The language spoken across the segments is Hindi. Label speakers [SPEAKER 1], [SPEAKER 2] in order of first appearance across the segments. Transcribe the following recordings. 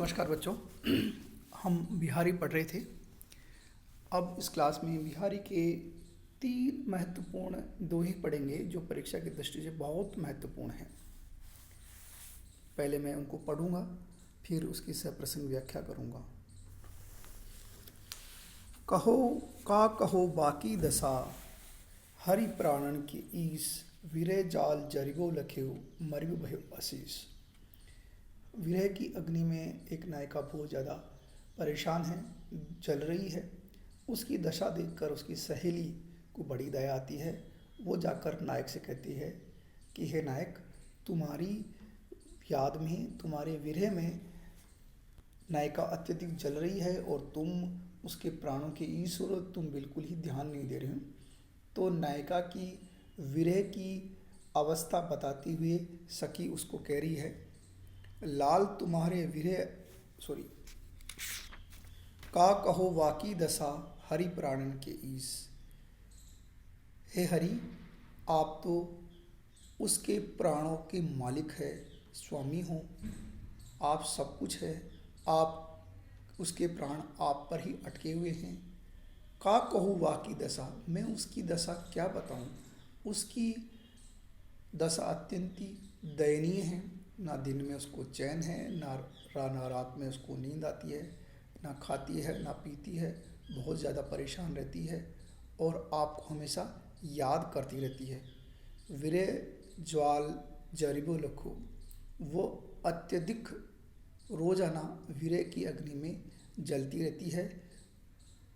[SPEAKER 1] नमस्कार बच्चों। हम बिहारी पढ़ रहे थे। अब इस क्लास में बिहारी के 3 महत्वपूर्ण दोहे पढ़ेंगे जो परीक्षा की दृष्टि से बहुत महत्वपूर्ण हैं। पहले मैं उनको पढ़ूंगा, फिर उसकी सप्रसंग व्याख्या करूंगा। कहो का कहो बाकी दशा, हरि प्राणन के ईस, विरह जाल जरिगो लखेऊ, मरियो भयो आशीष। विरह की अग्नि में एक नायिका बहुत ज़्यादा परेशान है, जल रही है। उसकी दशा देखकर उसकी सहेली को बड़ी दया आती है। वो जाकर नायक से कहती है कि हे नायक, तुम्हारी याद में, तुम्हारे विरह में नायिका अत्यधिक जल रही है और तुम उसके प्राणों के ईश्वर, तुम बिल्कुल ही ध्यान नहीं दे रहे हो। तो नायिका की विरह की अवस्था बताती हुए सखी उसको कह रही है, लाल तुम्हारे विरह का कहो वाकी दशा, हरि प्राणन के ईस। हे हरि, आप तो उसके प्राणों के मालिक है, स्वामी हो, आप सब कुछ है। आप उसके प्राण आप पर ही अटके हुए हैं। का कहो वाकी दशा, मैं उसकी दशा क्या बताऊं। उसकी दशा अत्यंत दयनीय है। ना दिन में उसको चैन है, ना रात में उसको नींद आती है, ना खाती है ना पीती है, बहुत ज़्यादा परेशान रहती है और आपको हमेशा याद करती रहती है। विरह ज्वाल जरिबो लखो, वो अत्यधिक रोजाना विरह की अग्नि में जलती रहती है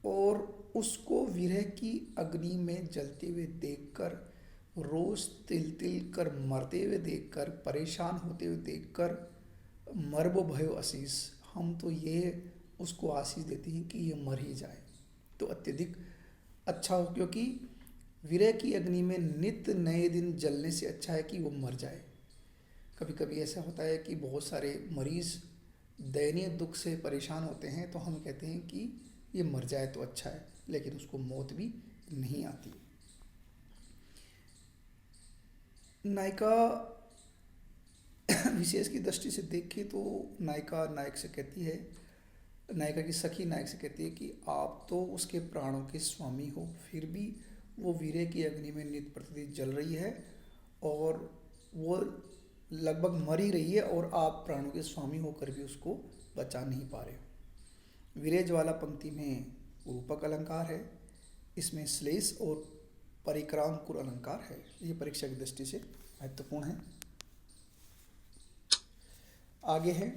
[SPEAKER 1] और उसको विरह की अग्नि में जलते हुए देखकर, रोज तिल तिल कर मरते हुए देखकर, परेशान होते हुए देखकर, मरबो भयो आशीष, हम तो ये उसको आशीष देते हैं कि ये मर ही जाए तो अत्यधिक अच्छा हो, क्योंकि विरह की अग्नि में नित्य नए दिन जलने से अच्छा है कि वो मर जाए। कभी कभी ऐसा होता है कि बहुत सारे मरीज़ दयनीय दुख से परेशान होते हैं, तो हम कहते हैं कि ये मर जाए तो अच्छा है, लेकिन उसको मौत भी नहीं आती। नायिका विशेष की दृष्टि से देखें तो नायिका नायक से कहती है, नायिका की सखी नायक से कहती है कि आप तो उसके प्राणों के स्वामी हो, फिर भी वो विरह की अग्नि में नित्य प्रतिदिन जल रही है और वो लगभग मर ही रही है और आप प्राणों के स्वामी होकर भी उसको बचा नहीं पा रहे हो। विरह ज्वाला पंक्ति में रूपक अलंकार है, इसमें श्लेष और परिक्रांकुर अलंकार है। ये परीक्षा की दृष्टि से महत्वपूर्ण है। आगे है,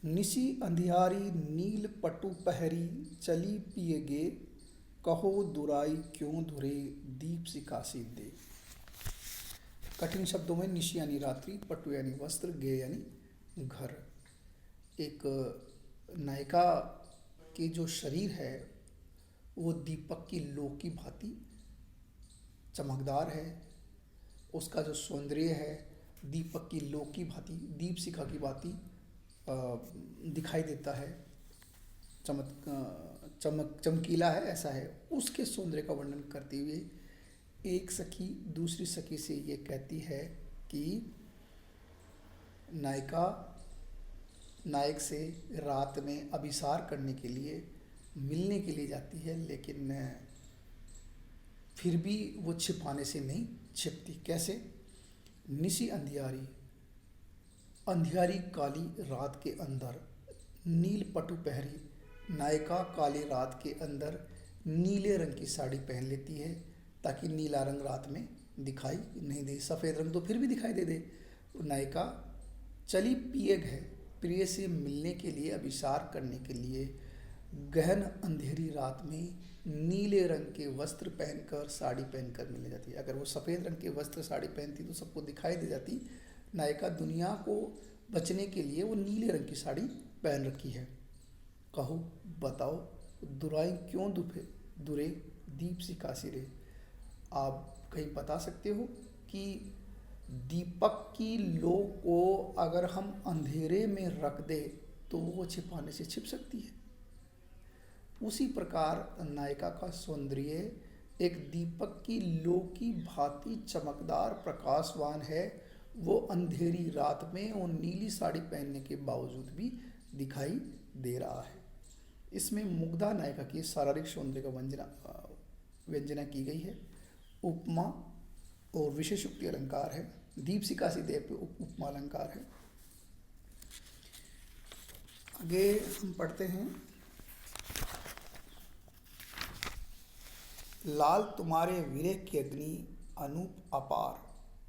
[SPEAKER 1] निशी अंधियारी नील पटु पहरी, चली पिए गे, कहो दुराई क्यों धुरे, दीप सिकासी दे। कठिन शब्दों में निशी यानी रात्रि, पटु यानी वस्त्र, गे यानी घर। एक नायिका की जो शरीर है वो दीपक की लो की भांति चमकदार है। उसका जो सौंदर्य है दीपक की लो की भांति, दीप शिखा की भांति दिखाई देता है, चमकीला है, ऐसा है। उसके सौंदर्य का वर्णन करते हुए एक सखी दूसरी सखी से ये कहती है कि नायिका नायक से रात में अभिसार करने के लिए, मिलने के लिए जाती है, लेकिन फिर भी वो छिपाने से नहीं छिपती। कैसे? निशी अंधियारी, अंधियारी काली रात के अंदर, नील पटु पहरी, नायिका काली रात के अंदर नीले रंग की साड़ी पहन लेती है ताकि नीला रंग रात में दिखाई नहीं दे। सफ़ेद रंग तो फिर भी दिखाई दे। नायिका चली पिएग है, प्रिय से मिलने के लिए, अभिसार करने के लिए गहन अंधेरी रात में नीले रंग के वस्त्र पहनकर, साड़ी पहनकर मिलने जाती है। अगर वो सफ़ेद रंग के वस्त्र साड़ी पहनती तो सबको दिखाई दे जाती। नायिका दुनिया को बचने के लिए वो नीले रंग की साड़ी पहन रखी है। कहो बताओ दुराई क्यों दुरे, दीप सिकासी रे। आप कहीं बता सकते हो कि दीपक की लो को अगर हम अंधेरे में रख दे तो वो छिपाने से छिप सकती है। उसी प्रकार नायिका का सौंदर्य एक दीपक की लो की भांति चमकदार प्रकाशवान है। वो अंधेरी रात में और नीली साड़ी पहनने के बावजूद भी दिखाई दे रहा है। इसमें मुग्धा नायिका की शारीरिक सौंदर्य का व्यंजना की गई है। उपमा और विशेषोक्ति अलंकार है। दीपशिखा सी देव पे उपमा अलंकार है। आगे हम पढ़ते हैं, लाल तुम्हारे विरह की अग्नि अनूप अपार,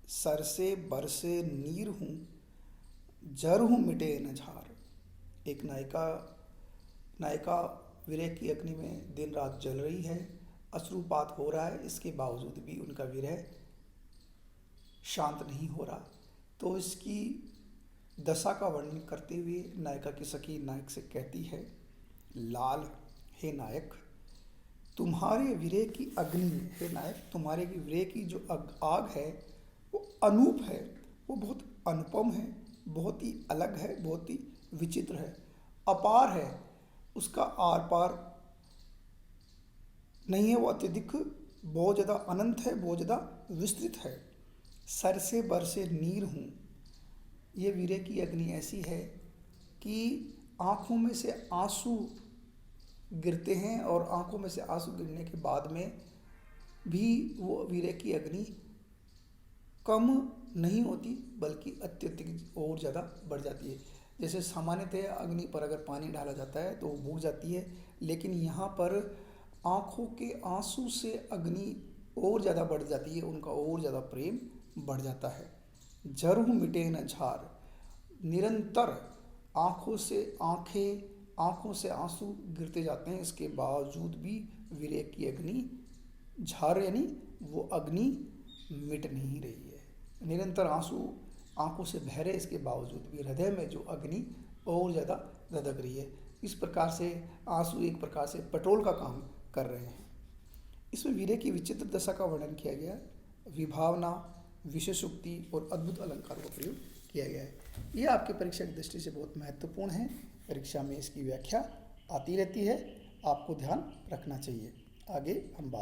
[SPEAKER 1] सरसे बरसे नीर हूँ जर हूँ मिटे न झार। एक नायिका विरह की अग्नि में दिन रात जल रही है, अश्रुपात हो रहा है, इसके बावजूद भी उनका विरह शांत नहीं हो रहा। तो इसकी दशा का वर्णन करते हुए नायिका की सखी नायक से कहती है, लाल हे नायक तुम्हारे विरह की अग्नि, हे नायक तुम्हारे की विरह की जो आग है वो अनूप है, वो बहुत अनुपम है, बहुत ही अलग है, बहुत ही विचित्र है, अपार है, उसका आर पार नहीं है, वो अत्यधिक बहुत ज़्यादा अनंत है, बहुत ज़्यादा विस्तृत है। सर से बरसे नीर हूँ, ये विरह की अग्नि ऐसी है कि आँखों में से आंसू गिरते हैं और आँखों में से आंसू गिरने के बाद में भी वो विरह की अग्नि कम नहीं होती बल्कि अत्यधिक और ज़्यादा बढ़ जाती है। जैसे सामान्यतः अग्नि पर अगर पानी डाला जाता है तो वो बुझ जाती है, लेकिन यहाँ पर आँखों के आंसू से अग्नि और ज़्यादा बढ़ जाती है, उनका और ज़्यादा प्रेम बढ़ जाता है। जरूर मिटे न झार, निरंतर आँखों से आंसू गिरते जाते हैं, इसके बावजूद भी विरह की अग्नि झार यानी वो अग्नि मिट नहीं रही है। निरंतर आंसू आँखों से बह रहे, इसके बावजूद भी हृदय में जो अग्नि और ज़्यादा धधक रही है। इस प्रकार से आंसू एक प्रकार से पेट्रोल का काम कर रहे हैं। इसमें विरह की विचित्र दशा का वर्णन किया गया, विभावना, विशेषोक्ति और अद्भुत अलंकार का प्रयोग किया गया है। ये आपके परीक्षा की दृष्टि से बहुत महत्वपूर्ण है। परीक्षा में इसकी व्याख्या आती रहती है, आपको ध्यान रखना चाहिए। आगे हम बात